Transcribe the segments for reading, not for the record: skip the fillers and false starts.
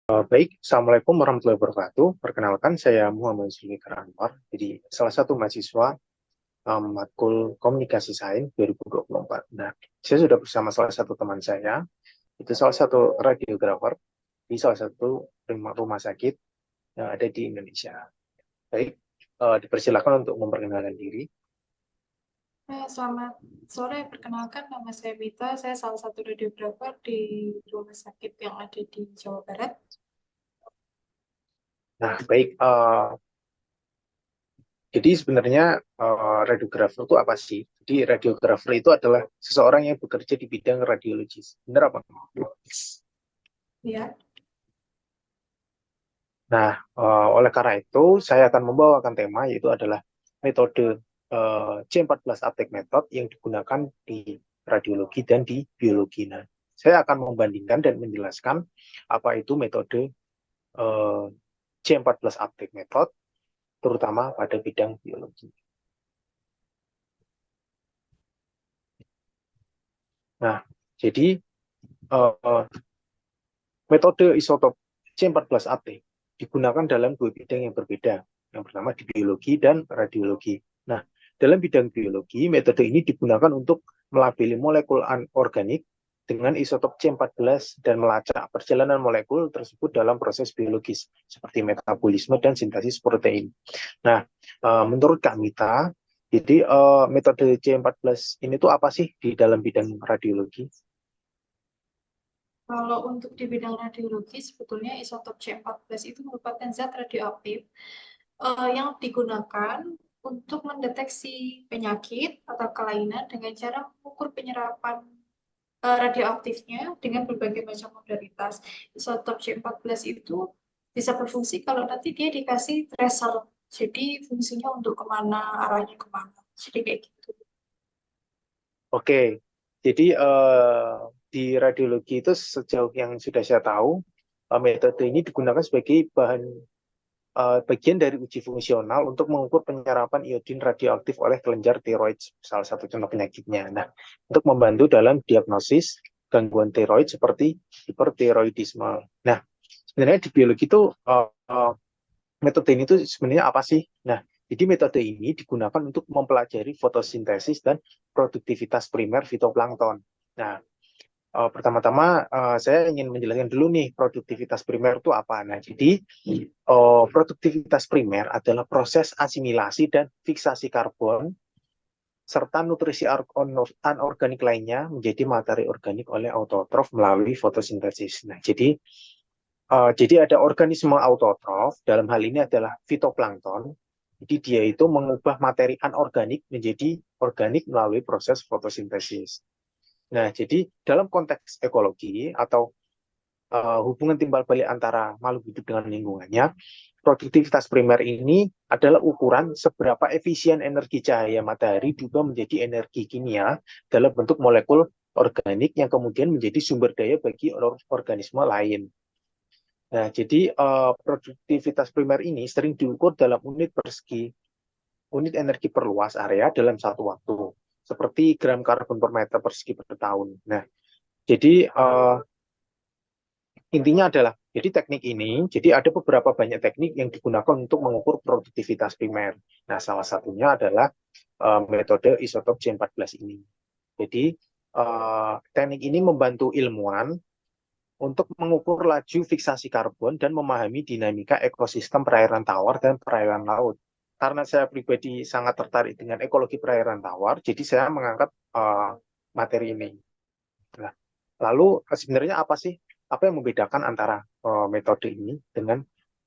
Baik, Assalamualaikum warahmatullahi wabarakatuh. Perkenalkan, saya Muhammad Zulfikar Anwar. Jadi, salah satu mahasiswa matkul Komunikasi Sains 2024. Nah, saya sudah bersama salah satu teman saya, itu salah satu radiografer di salah satu rumah sakit yang ada di Indonesia. Baik, dipersilakan untuk memperkenalkan diri. Selamat sore, perkenalkan nama saya Mita, saya salah satu radiografer di rumah sakit yang ada di Jawa Barat. Nah, baik, jadi sebenarnya radiografer itu apa sih? Jadi radiografer itu adalah seseorang yang bekerja di bidang radiologis. Benar apa? Ya, Nah, oleh karena itu, saya akan membawakan tema yaitu adalah metode C14 Uptake Method yang digunakan di radiologi dan di biologi. Nah, saya akan membandingkan dan menjelaskan apa itu metode eh, C14 Uptake Method, terutama pada bidang biologi. Nah, jadi eh, metode isotop C14AT digunakan dalam dua bidang yang berbeda. Yang pertama di biologi dan radiologi. Nah, dalam bidang biologi, metode ini digunakan untuk melabeli molekul anorganik dengan isotop C14 dan melacak perjalanan molekul tersebut dalam proses biologis seperti metabolisme dan sintesis protein. Nah, menurut Kak Mita, jadi metode C14 ini tuh apa sih di dalam bidang radiologi? kalau untuk di bidang radiologi, sebetulnya isotop C14 itu merupakan zat radioaktif yang digunakan untuk mendeteksi penyakit atau kelainan dengan cara mengukur penyerapan radioaktifnya dengan berbagai macam modalitas. Isotop C14 itu bisa berfungsi kalau nanti dia dikasih tracer. Jadi fungsinya untuk kemana, arahnya kemana. Jadi kayak gitu. Oke, jadi di radiologi itu sejauh yang sudah saya tahu, metode ini digunakan sebagai bahan bagian dari uji fungsional untuk mengukur penyerapan iodin radioaktif oleh kelenjar tiroid, salah satu contoh penyakitnya. Nah, untuk membantu dalam diagnosis gangguan tiroid seperti hipertiroidisme. Nah, sebenarnya di biologi itu metode ini tuh sebenarnya apa sih? Nah, jadi metode ini digunakan untuk mempelajari fotosintesis dan produktivitas primer fitoplankton. Nah, pertama-tama saya ingin menjelaskan dulu nih produktivitas primer itu apa. Nah, jadi produktivitas primer adalah proses asimilasi dan fiksasi karbon serta nutrisi anorganik lainnya menjadi materi organik oleh autotrof melalui fotosintesis. Nah, jadi ada organisme autotrof, dalam hal ini adalah fitoplankton. Jadi dia itu mengubah materi anorganik menjadi organik melalui proses fotosintesis. Nah, jadi dalam konteks ekologi atau hubungan timbal balik antara makhluk hidup dengan lingkungannya, produktivitas primer ini adalah ukuran seberapa efisien energi cahaya matahari juga menjadi energi kimia dalam bentuk molekul organik yang kemudian menjadi sumber daya bagi organisme lain. Nah, jadi produktivitas primer ini sering diukur dalam unit persegi, unit energi per luas area dalam satu waktu, seperti gram karbon per meter persegi per tahun. Nah, jadi intinya adalah, jadi teknik ini, jadi ada beberapa banyak teknik yang digunakan untuk mengukur produktivitas primer. Nah, salah satunya adalah metode isotop C14 ini. Jadi, teknik ini membantu ilmuwan untuk mengukur laju fiksasi karbon dan memahami dinamika ekosistem perairan tawar dan perairan laut. Karena saya pribadi sangat tertarik dengan ekologi perairan tawar, jadi saya mengangkat materi ini. Nah, lalu sebenarnya apa yang membedakan antara metode ini dengan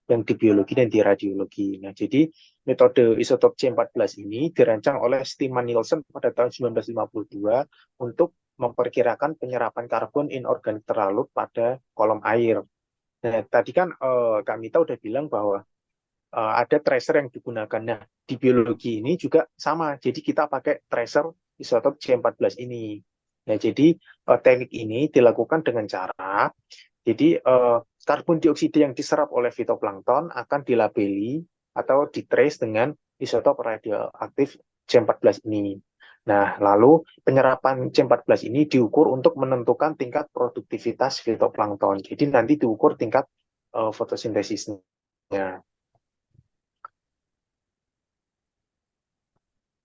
yang di biologi dan di radiologi. Nah, jadi metode isotop C14 ini dirancang oleh Steeman Nielsen pada tahun 1952 untuk memperkirakan penyerapan karbon inorganik terlarut pada kolom air. Nah, tadi kan Kak Mita udah bilang bahwa ada tracer yang digunakan. Nah, di biologi ini juga sama. Jadi kita pakai tracer isotop C14 ini. Nah, jadi teknik ini dilakukan dengan cara jadi karbon dioksida yang diserap oleh fitoplankton akan dilabeli atau ditrace dengan isotop radioaktif C14 ini. Nah, lalu penyerapan C14 ini diukur untuk menentukan tingkat produktivitas fitoplankton. Jadi nanti diukur tingkat fotosintesisnya.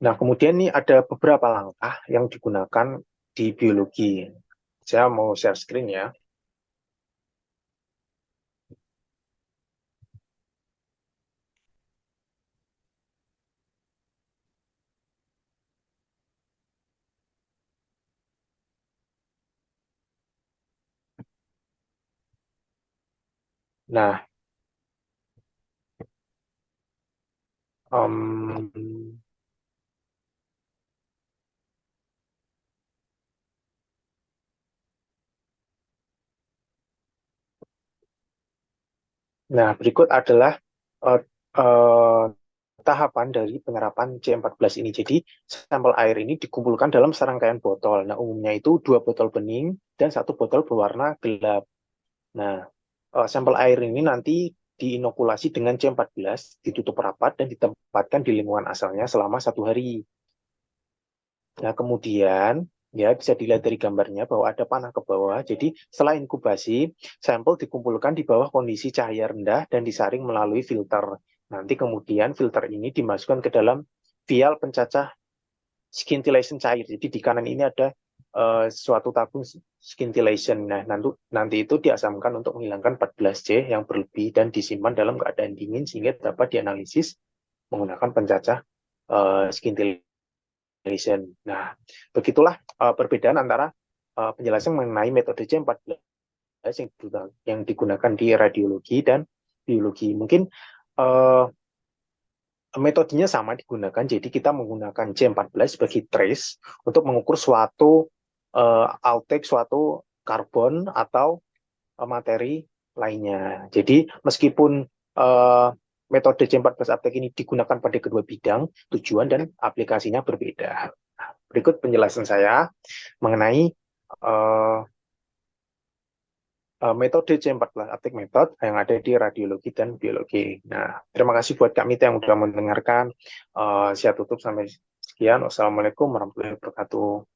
Nah, kemudian nih ada beberapa langkah yang digunakan di biologi. Saya mau share screen ya. Nah, em, berikut adalah eh, eh, tahapan dari penyerapan C14 ini. Jadi, sampel air ini dikumpulkan dalam serangkaian botol. Nah, umumnya itu 2 botol bening dan 1 botol berwarna gelap. Nah, sampel air ini nanti diinokulasi dengan C14, ditutup rapat dan ditempatkan di lingkungan asalnya selama 1 hari. Nah, kemudian ya bisa dilihat dari gambarnya bahwa ada panah ke bawah. Jadi, setelah inkubasi, sampel dikumpulkan di bawah kondisi cahaya rendah dan disaring melalui filter. Nanti kemudian filter ini dimasukkan ke dalam vial pencacah scintillation cair. Jadi di kanan ini ada suatu tabung scintillation. Nah, nanti itu diasamkan untuk menghilangkan 14C yang berlebih dan disimpan dalam keadaan dingin sehingga dapat dianalisis menggunakan pencacah scintillation. Nah, begitulah perbedaan antara penjelasan mengenai metode C14 yang digunakan di radiologi dan biologi. Mungkin metodenya sama digunakan, jadi kita menggunakan C14 sebagai trace untuk mengukur suatu altek, suatu karbon atau materi lainnya. Jadi meskipun metode C14 aptek ini digunakan pada kedua bidang, tujuan dan aplikasinya berbeda. Nah, berikut penjelasan saya mengenai uh, metode C14 aptek method yang ada di radiologi dan biologi. Nah, terima kasih buat Kak Mita yang sudah mendengarkan. Saya tutup sampai sekian. Wassalamualaikum warahmatullahi wabarakatuh.